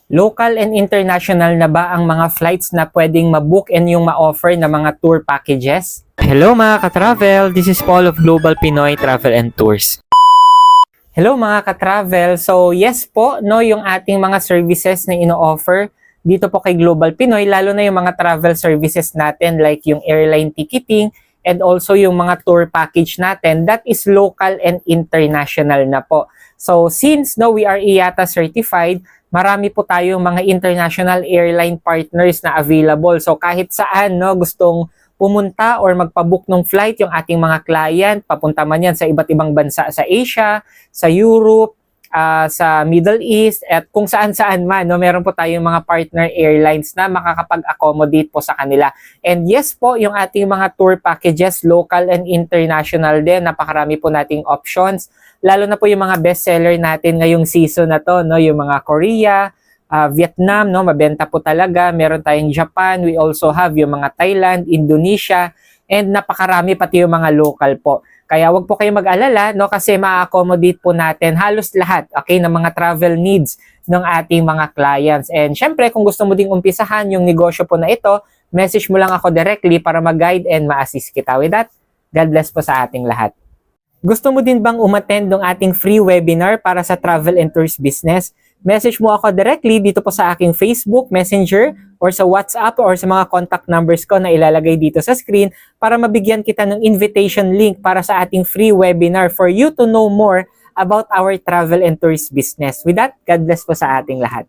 Local and international na ba ang mga flights na pwedeng mabook and yung ma-offer na mga tour packages? Hello mga ka-travel! This is Paul of Global Pinoy Travel and Tours. Hello mga ka-travel! So yes po, no, yung ating mga services na ino-offer dito po kay Global Pinoy, lalo na yung mga travel services natin like yung airline ticketing and also yung mga tour package natin, that is local and international na po. So since no, we are IATA certified, marami po tayong mga international airline partners na available. So kahit saan no, gustong pumunta or magpabook ng flight yung ating mga client, papunta man yan sa iba't ibang bansa sa Asia, sa Europe, sa Middle East, at kung saan-saan man, no, meron po tayong mga partner airlines na makakapag-accommodate po sa kanila. And yes po, yung ating mga tour packages, local and international din, napakarami po nating options. Lalo na po yung mga bestseller natin ngayong season na to, no, yung mga Korea, Vietnam, no, mabenta po talaga. Meron tayong Japan, we also have yung mga Thailand, Indonesia, and napakarami pati yung mga local po. Kaya wag po kayong mag-alala, no, kasi ma-accommodate po natin halos lahat, okay, ng mga travel needs ng ating mga clients. And syempre, kung gusto mo ding umpisahan yung negosyo po na ito, message mo lang ako directly para mag-guide and ma-assist kita. With that, God bless po sa ating lahat. Gusto mo din bang umattend ng ating free webinar para sa travel and tours business? Message mo ako directly dito po sa aking Facebook, Messenger, or sa WhatsApp, or sa mga contact numbers ko na ilalagay dito sa screen para mabigyan kita ng invitation link para sa ating free webinar for you to know more about our travel and tours business. With that, God bless po sa ating lahat.